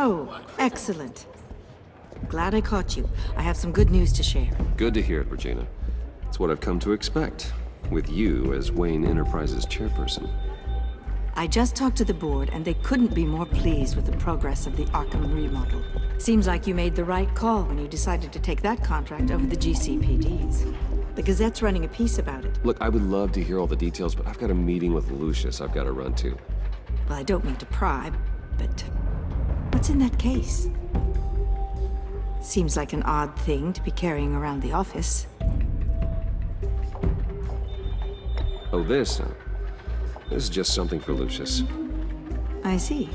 Oh, excellent. Glad I caught you. I have some good news to share. Good to hear it, Regina. It's what I've come to expect, with you as Wayne Enterprises chairperson. I just talked to the board, and they couldn't be more pleased with the progress of the Arkham remodel. Seems like you made the right call when you decided to take that contract over the GCPD's. The Gazette's running a piece about it. Look, I would love to hear all the details, but I've got a meeting with Lucius I've got to run to. Well, I don't mean to pry, but what's in that case? Seems like an odd thing to be carrying around the office. Oh, this is just something for Lucius. I see.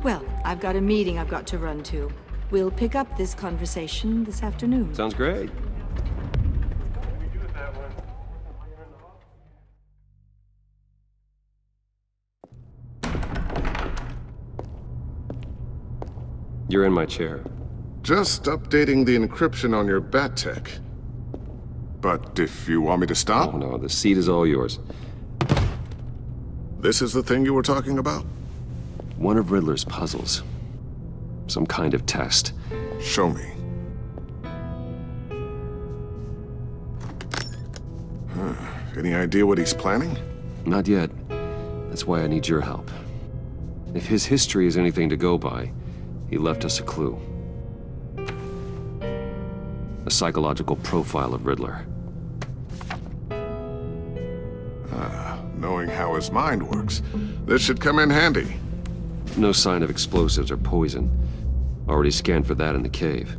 Well, I've got a meeting I've got to run to. We'll pick up this conversation this afternoon. Sounds great. You're in my chair. Just updating the encryption on your bat tech. But if you want me to stop... Oh no, the seat is all yours. This is the thing you were talking about? One of Riddler's puzzles. Some kind of test. Show me. Any idea what he's planning? Not yet. That's why I need your help. If his history is anything to go by, he left us a clue. A psychological profile of Riddler. Knowing how his mind works, this should come in handy. No sign of explosives or poison. Already scanned for that in the cave.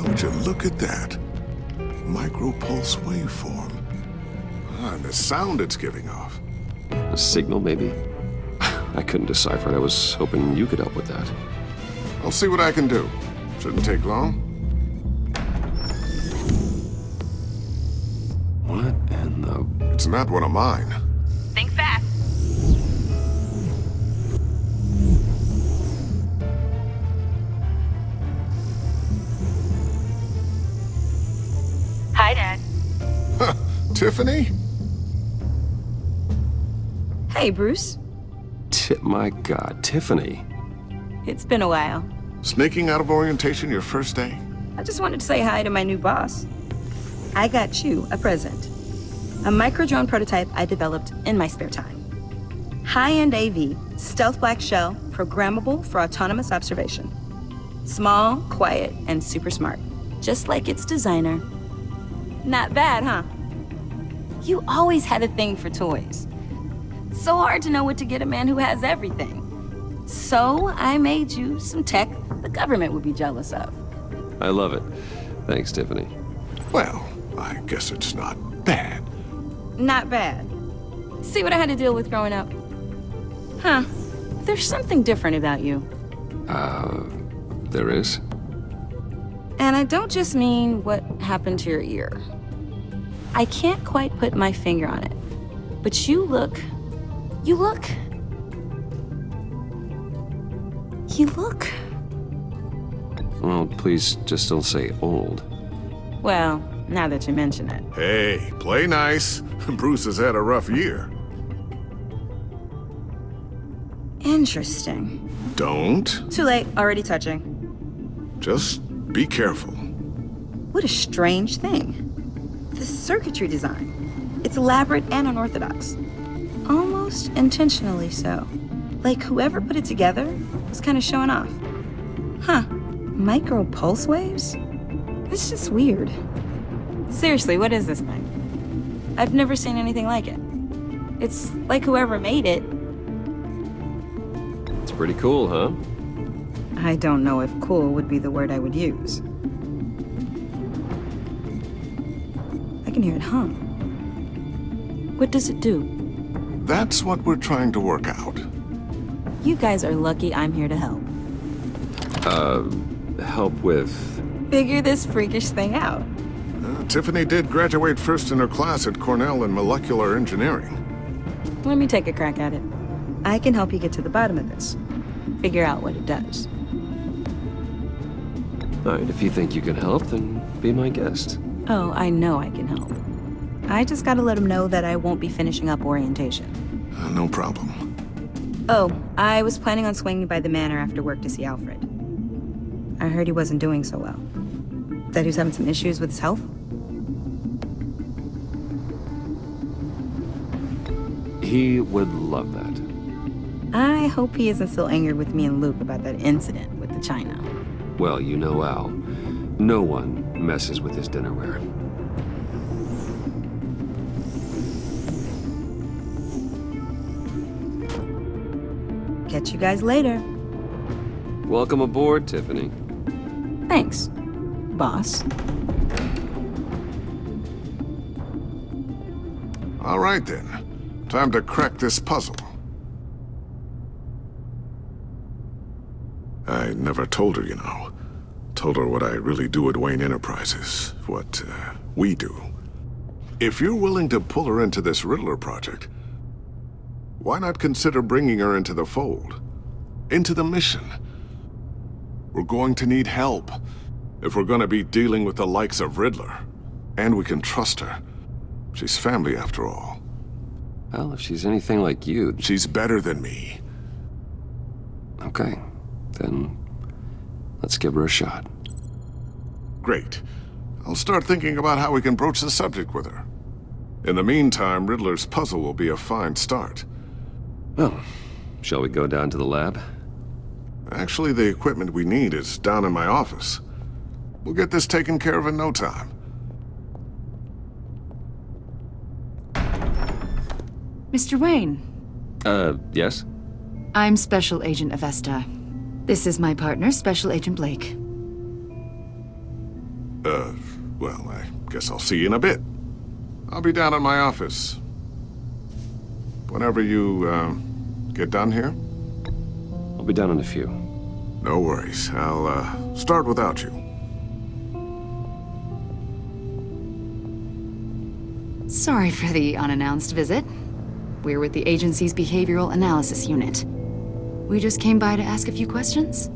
Would you look at that? Micro-pulse waveform. And the sound it's giving off. A signal, maybe? I couldn't decipher it. I was hoping you could help with that. I'll see what I can do. Shouldn't take long. What in the... It's not one of mine. Think fast. Hi, Dad. Huh, Tiffany? Hey, Bruce. My God, Tiffany. It's been a while. Sneaking out of orientation your first day? I just wanted to say hi to my new boss. I got you a present. A micro-drone prototype I developed in my spare time. High-end AV, stealth black shell, programmable for autonomous observation. Small, quiet, and super smart. Just like its designer. Not bad, huh? You always had a thing for toys. So hard to know what to get a man who has everything. So I made you some tech the government would be jealous of. I love it. Thanks, Tiffany. Well, I guess it's not bad. Not bad. See what I had to deal with growing up? Huh. There's something different about you. There is? And I don't just mean what happened to your ear. I can't quite put my finger on it. But you look... Well, please just don't say old. Well, now that you mention it. Hey, play nice. Bruce has had a rough year. Interesting. Don't. Too late, already touching. Just be careful. What a strange thing. The circuitry design. It's elaborate and unorthodox. Almost intentionally so. Like whoever put it together was kind of showing off. Huh. Micro pulse waves? It's just weird. Seriously, what is this thing? I've never seen anything like it. It's like whoever made it. It's pretty cool, huh? I don't know if cool would be the word I would use. I can hear it hum. What does it do? That's what we're trying to work out. You guys are lucky I'm here to help. Help with... Figure this freakish thing out. Tiffany did graduate first in her class at Cornell in molecular engineering. Let me take a crack at it. I can help you get to the bottom of this. Figure out what it does. All right, if you think you can help, then be my guest. Oh, I know I can help. I just gotta let him know that I won't be finishing up orientation. No problem. Oh, I was planning on swinging by the manor after work to see Alfred. I heard he wasn't doing so well. That he was having some issues with his health? He would love that. I hope he isn't still angered with me and Luke about that incident with the china. Well, you know Al. No one messes with his dinnerware. Catch you guys later. Welcome aboard, Tiffany. Thanks, boss. All right then. Time to crack this puzzle. I never told her, you know. Told her what I really do at Wayne Enterprises. What, we do. If you're willing to pull her into this Riddler project, why not consider bringing her into the fold? Into the mission? We're going to need help if we're going to be dealing with the likes of Riddler. And we can trust her. She's family after all. Well, if she's anything like you... She's better than me. Okay, then let's give her a shot. Great. I'll start thinking about how we can broach the subject with her. In the meantime, Riddler's puzzle will be a fine start. Well, shall we go down to the lab? Actually, the equipment we need is down in my office. We'll get this taken care of in no time. Mr. Wayne. Yes? I'm Special Agent Avesta. This is my partner, Special Agent Blake. Well, I guess I'll see you in a bit. I'll be down in my office. Whenever you, get done here? I'll be down in a few. No worries. I'll, start without you. Sorry for the unannounced visit. We're with the agency's Behavioral Analysis Unit. We just came by to ask a few questions.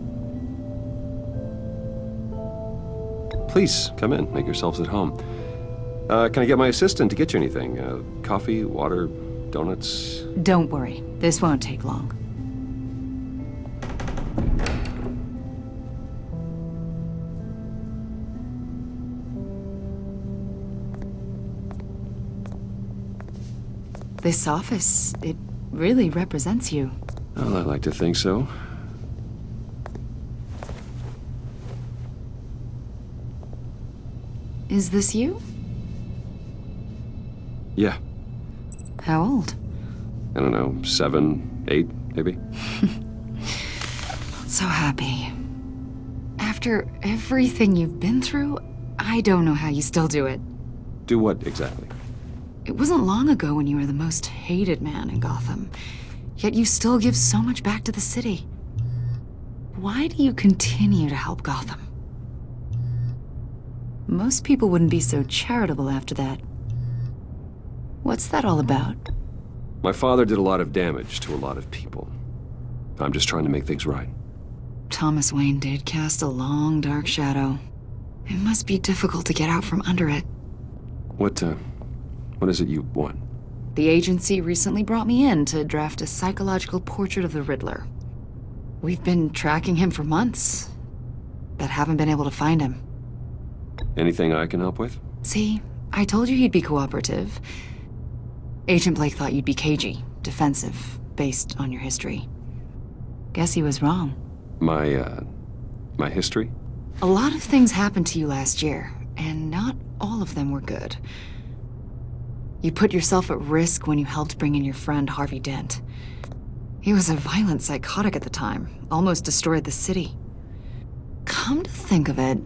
Please, come in. Make yourselves at home. Can I get my assistant to get you anything? Coffee, water, donuts? Don't worry, this won't take long. This office, it really represents you. Well, I like to think so. Is this you? Yeah. How old? I don't know, 7, 8, maybe? So happy. After everything you've been through, I don't know how you still do it. Do what exactly? It wasn't long ago when you were the most hated man in Gotham, yet you still give so much back to the city. Why do you continue to help Gotham? Most people wouldn't be so charitable after that. What's that all about? My father did a lot of damage to a lot of people. I'm just trying to make things right. Thomas Wayne did cast a long, dark shadow. It must be difficult to get out from under it. What is it you want? The agency recently brought me in to draft a psychological portrait of the Riddler. We've been tracking him for months, but haven't been able to find him. Anything I can help with? See, I told you he'd be cooperative. Agent Blake thought you'd be cagey, defensive, based on your history. Guess he was wrong. My history? A lot of things happened to you last year, and not all of them were good. You put yourself at risk when you helped bring in your friend Harvey Dent. He was a violent psychotic at the time, almost destroyed the city. Come to think of it,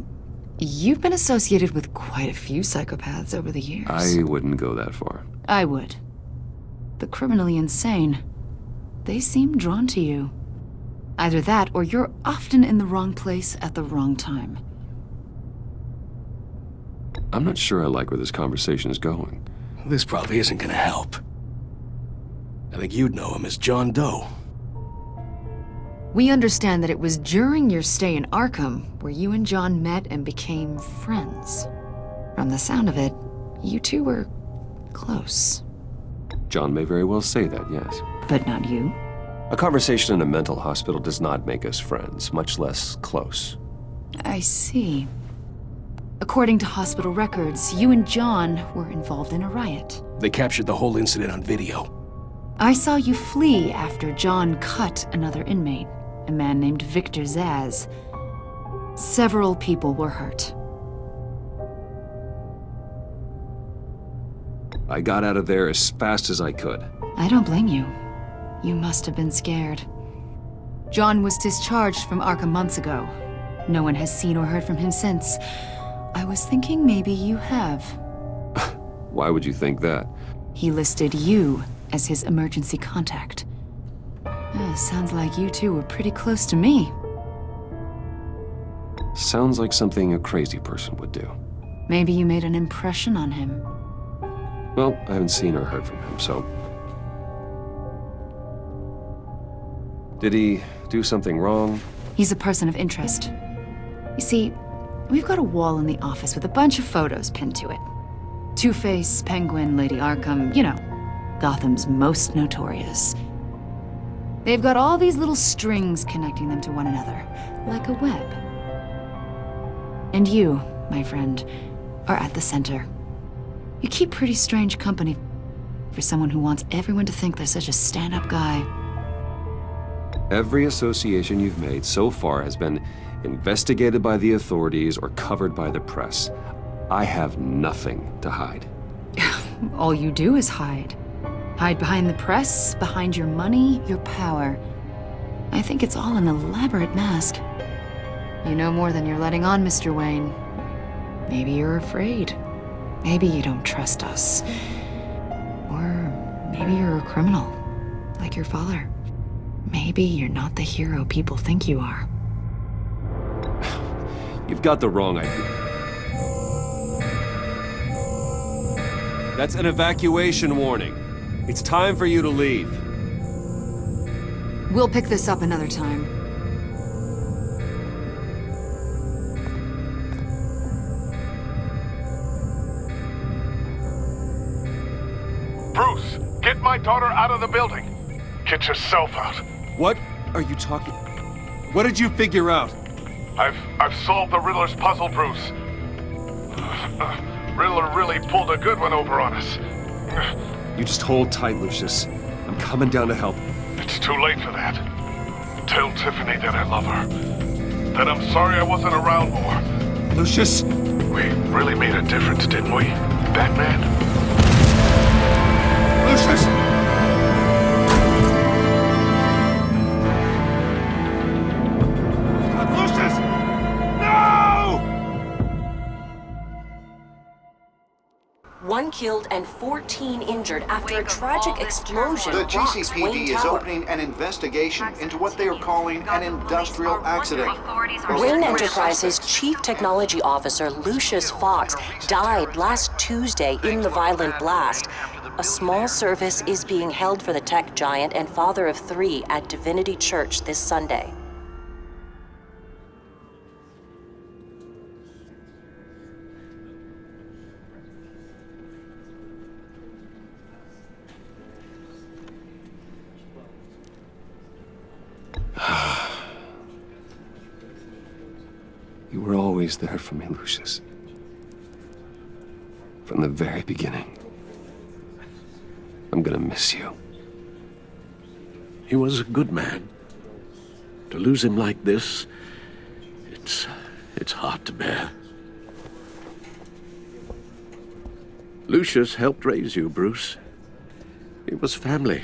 you've been associated with quite a few psychopaths over the years. I wouldn't go that far. I would. The criminally insane. They seem drawn to you. Either that, or you're often in the wrong place at the wrong time. I'm not sure I like where this conversation is going. This probably isn't gonna help. I think you'd know him as John Doe. We understand that it was during your stay in Arkham where you and John met and became friends. From the sound of it, you two were close. John may very well say that, yes. But not you. A conversation in a mental hospital does not make us friends, much less close. I see. According to hospital records, you and John were involved in a riot. They captured the whole incident on video. I saw you flee after John cut another inmate, a man named Victor Zaz. Several people were hurt. I got out of there as fast as I could. I don't blame you. You must have been scared. John was discharged from Arkham months ago. No one has seen or heard from him since. I was thinking maybe you have. Why would you think that? He listed you as his emergency contact. Sounds like you two were pretty close to me. Sounds like something a crazy person would do. Maybe you made an impression on him. Well, I haven't seen or heard from him, so... Did he do something wrong? He's a person of interest. You see, we've got a wall in the office with a bunch of photos pinned to it. Two-Face, Penguin, Lady Arkham, you know, Gotham's most notorious. They've got all these little strings connecting them to one another, like a web. And you, my friend, are at the center. You keep pretty strange company for someone who wants everyone to think they're such a stand-up guy. Every association you've made so far has been investigated by the authorities or covered by the press. I have nothing to hide. All you do is hide. Hide behind the press, behind your money, your power. I think it's all an elaborate mask. You know more than you're letting on, Mr. Wayne. Maybe you're afraid. Maybe you don't trust us. Or maybe you're a criminal, like your father. Maybe you're not the hero people think you are. You've got the wrong idea. That's an evacuation warning. It's time for you to leave. We'll pick this up another time. Bruce, get my daughter out of the building. Get yourself out. What are you talking? What did you figure out? I've solved the Riddler's puzzle, Bruce. Riddler really pulled a good one over on us. You just hold tight, Lucius. I'm coming down to help. It's too late for that. Tell Tiffany that I love her. That I'm sorry I wasn't around more. Lucius! We really made a difference, didn't we, Batman? Lucius! Lucius! No! 1 killed and 14 injured after a tragic explosion The rocks GCPD Wayne is Tower. opening an investigation into what they are calling an industrial accident. Wayne Enterprises' Chief Technology Officer Lucius Fox died last Tuesday in the violent blast. A small service is being held for the tech giant and father of 3 at Divinity Church this Sunday. You were always there for me, Lucius. From the very beginning. I'm gonna miss you. He was a good man. To lose him like this, it's hard to bear. Lucius helped raise you, Bruce. It was family.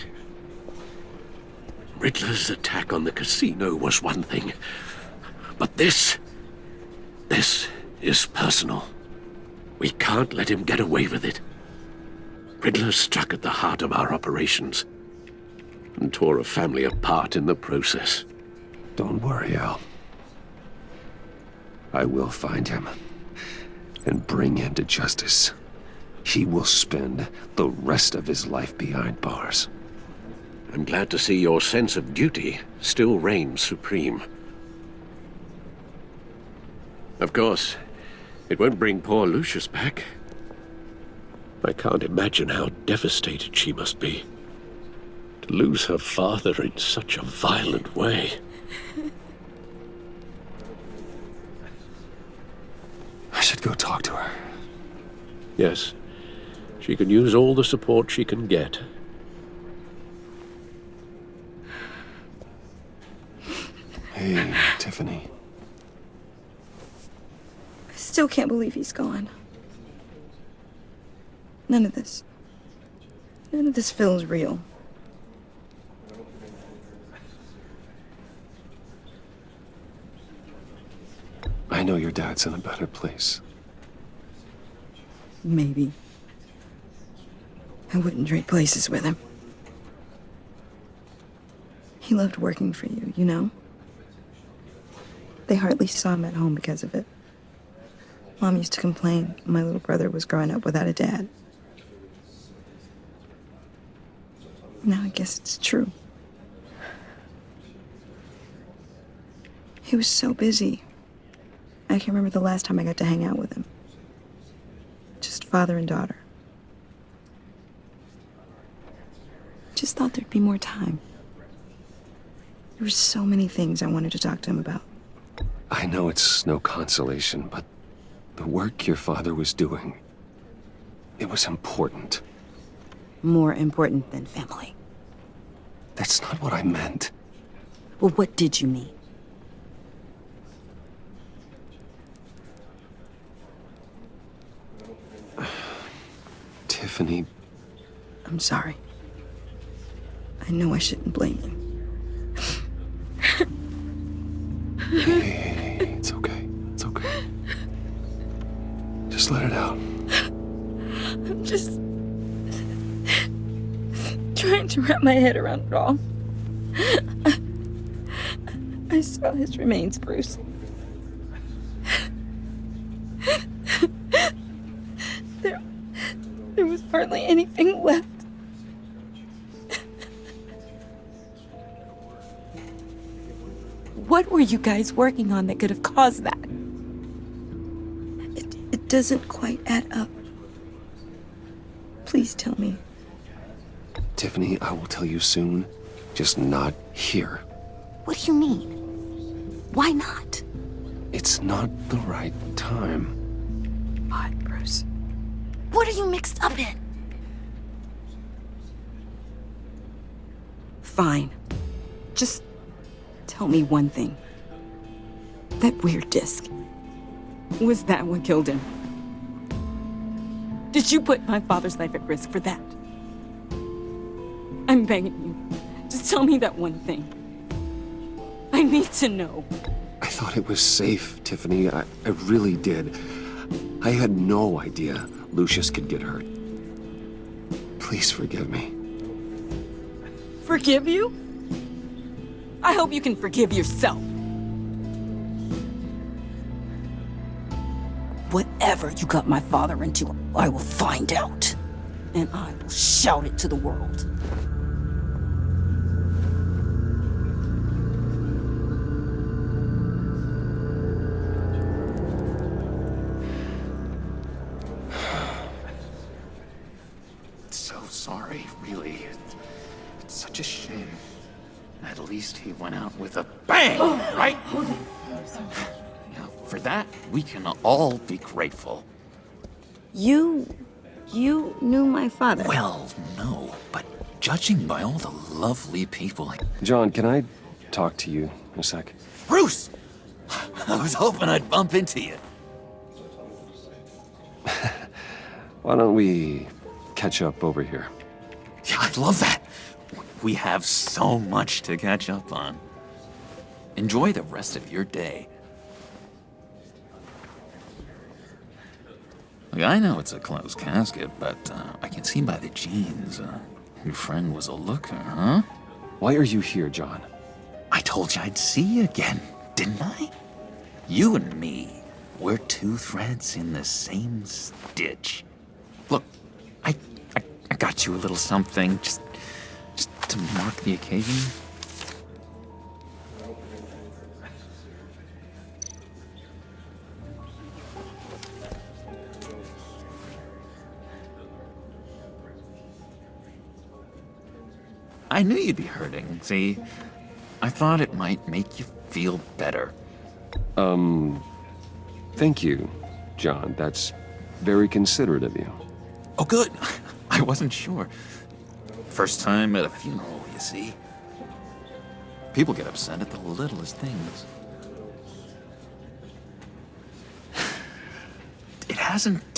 Riddler's attack on the casino was one thing, but this is personal. We can't let him get away with it. Riddler struck at the heart of our operations and tore a family apart in the process. Don't worry, Al. I will find him and bring him to justice. He will spend the rest of his life behind bars. I'm glad to see your sense of duty still reigns supreme. Of course, it won't bring poor Lucius back. I can't imagine how devastated she must be. To lose her father in such a violent way. I should go talk to her. Yes, she can use all the support she can get. Hey, Tiffany. I still can't believe he's gone. None of this feels real. I know your dad's in a better place. Maybe. I wouldn't trade places with him. He loved working for you, you know? They hardly saw him at home because of it. Mom used to complain my little brother was growing up without a dad. Now I guess it's true. He was so busy. I can't remember the last time I got to hang out with him. Just father and daughter. Just thought there'd be more time. There were so many things I wanted to talk to him about. I know it's no consolation, but the work your father was doing, it was important. More important than family. That's not what I meant. Well, what did you mean? Tiffany. I'm sorry. I know I shouldn't blame you. Hey, it's okay. It's okay. Just let it out. I'm just trying to wrap my head around it all. I saw his remains, Bruce. There was hardly anything left. What were you guys working on that could have caused that? It doesn't quite add up. Please tell me. Tiffany, I will tell you soon. Just not here. What do you mean? Why not? It's not the right time. What, Bruce? What are you mixed up in? Fine. Just tell me one thing. That weird disc. Was that what killed him? Did you put my father's life at risk for that? I'm begging you. Just tell me that one thing. I need to know. I thought it was safe, Tiffany. I really did. I had no idea Lucius could get hurt. Please forgive me. Forgive you? I hope you can forgive yourself. Whatever you got my father into, I will find out. And I will shout it to the world. So sorry, really. It's such a shame. At least he went out with a bang, right? Now, for that, we can all be grateful. You knew my father. Well, no, but judging by all the lovely people like... John, can I talk to you a sec? Bruce! I was hoping I'd bump into you. Why don't we catch up over here? Yeah, I'd love that. We have so much to catch up on. Enjoy the rest of your day. Look, I know it's a closed casket, but I can see by the jeans, your friend was a looker, huh? Why are you here, John? I told you I'd see you again, didn't I? You and me, we're two threads in the same stitch. Look, I got you a little something, just to mark the occasion? I knew you'd be hurting, see? I thought it might make you feel better. Thank you, John. That's very considerate of you. Oh, good. I wasn't sure. First time at a funeral, you see. People get upset at the littlest things. It hasn't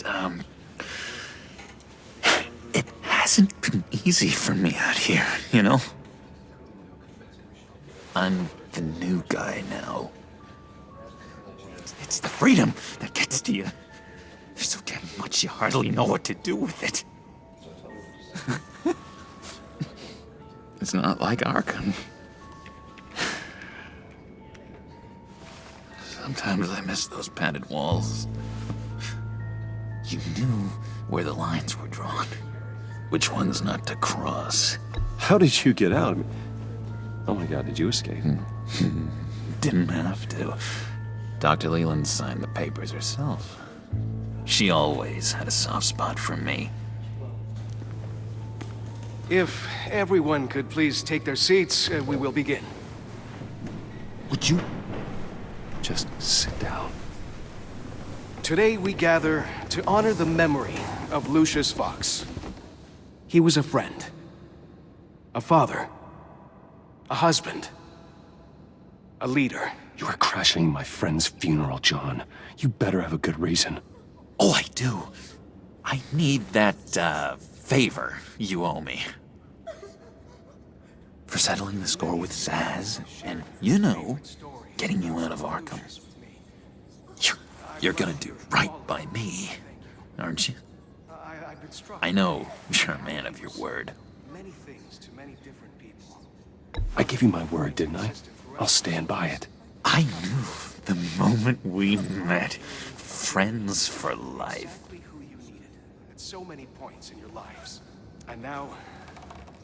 been easy for me out here, you know? I'm the new guy now. It's the freedom that gets to you. There's so damn much you hardly know what to do with it. It's not like Arkham. Sometimes I miss those padded walls. You knew where the lines were drawn. Which ones not to cross. How did you get out? Oh my God, did you escape? Didn't have to. Dr. Leland signed the papers herself. She always had a soft spot for me. If everyone could please take their seats, we will begin. Would you just sit down? Today we gather to honor the memory of Lucius Fox. He was a friend, a father, a husband, a leader. You are crashing my friend's funeral, John. You better have a good reason. Oh, I do. I need that, favor you owe me. For settling the score with Zaz, and, you know, getting you out of Arkham. You're gonna do right by me, aren't you? I know you're a man of your word. Many things to many different people. I gave you my word, didn't I? I'll stand by it. I knew the moment we met. Friends for life. Exactly who you needed at so many points in your lives. And now,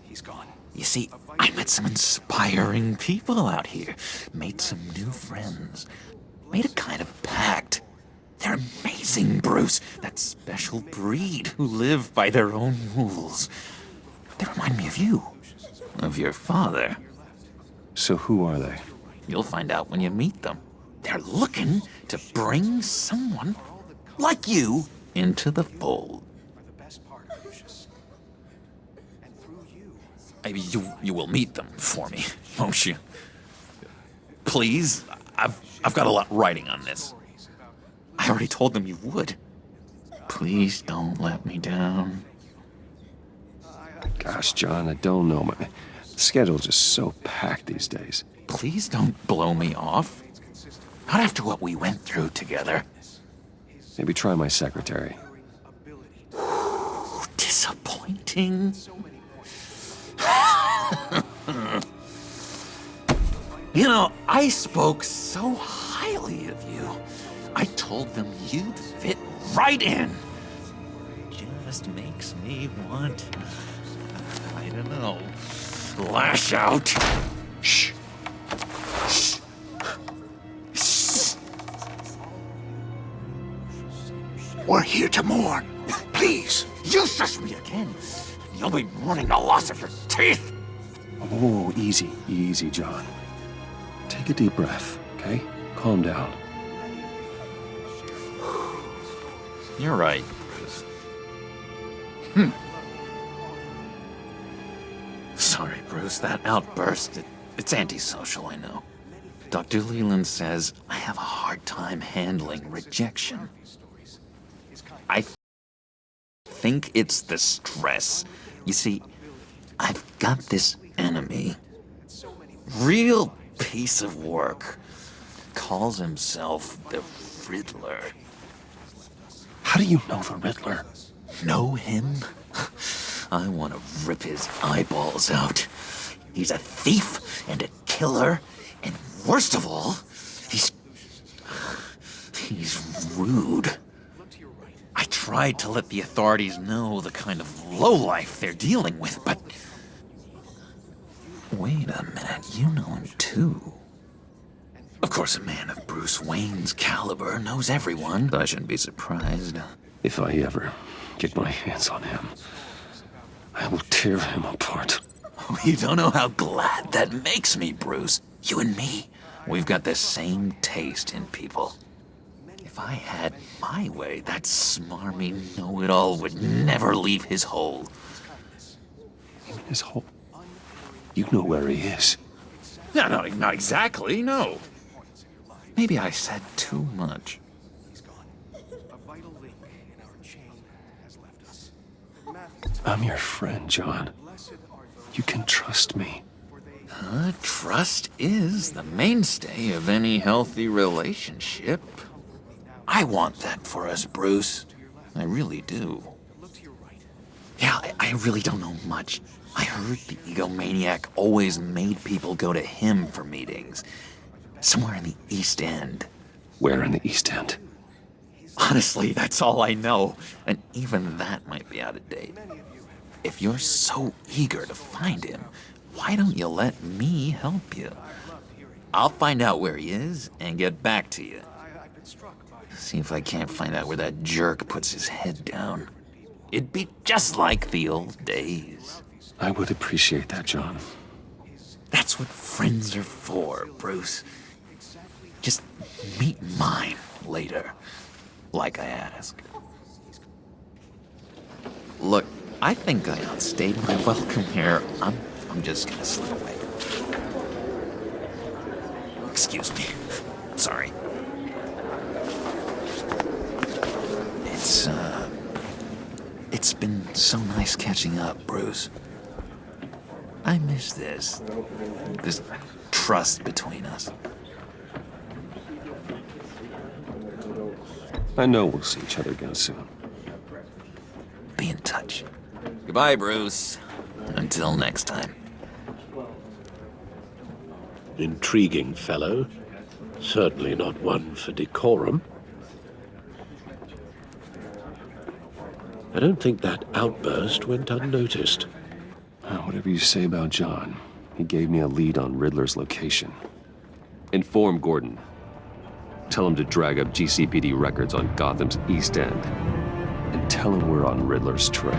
he's gone. You see, I met some inspiring people out here. Made some new friends. Made a kind of pact. They're amazing, Bruce. That special breed who live by their own rules. They remind me of you. Of your father. So who are they? You'll find out when you meet them. They're looking to bring someone like you into the fold. You will meet them for me, won't you? Please? I've got a lot riding on this. I already told them you would. Please don't let me down. Gosh, John, I don't know. My schedule's just so packed these days. Please don't blow me off. Not after what we went through together. Maybe try my secretary. Disappointing. You know, I spoke so highly of you. I told them you'd fit right in. Just makes me want, I don't know, lash out. Shh. Shh. Shh. We're here to mourn. Please. You shush me again. You'll be mourning the loss of your teeth. Oh, easy, easy, John. Take a deep breath, okay? Calm down. You're right, Bruce. Sorry, Bruce, that outburst, it's antisocial, I know. Dr. Leland says I have a hard time handling rejection. I think it's the stress. You see, I've got this enemy. Real piece of work. Calls himself the Riddler. How do you know the Riddler? Know him? I want to rip his eyeballs out. He's a thief and a killer, and worst of all, he's rude. I tried to let the authorities know the kind of lowlife they're dealing with, but Wait a minute, you know him too. Of course, a man of Bruce Wayne's caliber knows everyone. I shouldn't be surprised. If I ever get my hands on him, I will tear him apart. You don't know how glad that makes me, Bruce. You and me, we've got the same taste in people. If I had my way, that smarmy know-it-all would never leave his hole. His hole? You know where he is. No, not exactly, no. Maybe I said too much. I'm your friend, John. You can trust me. Trust is the mainstay of any healthy relationship. I want that for us, Bruce. I really do. Yeah, I really don't know much. I heard the egomaniac always made people go to him for meetings. Somewhere in the East End. Where in the East End? Honestly, that's all I know. And even that might be out of date. If you're so eager to find him, why don't you let me help you? I'll find out where he is and get back to you. See if I can't find out where that jerk puts his head down. It'd be just like the old days. I would appreciate that, John. That's what friends are for, Bruce. Just meet mine later, like I asked. Look, I think I outstayed my welcome here. I'm just gonna slip away. Excuse me. Sorry. It's been so nice catching up, Bruce. I miss this trust between us. I know we'll see each other again soon. Be in touch. Goodbye, Bruce. Until next time. Intriguing fellow. Certainly not one for decorum. I don't think that outburst went unnoticed. Whatever you say about John, he gave me a lead on Riddler's location. Inform Gordon. Tell him to drag up GCPD records on Gotham's East End. And tell him we're on Riddler's trail.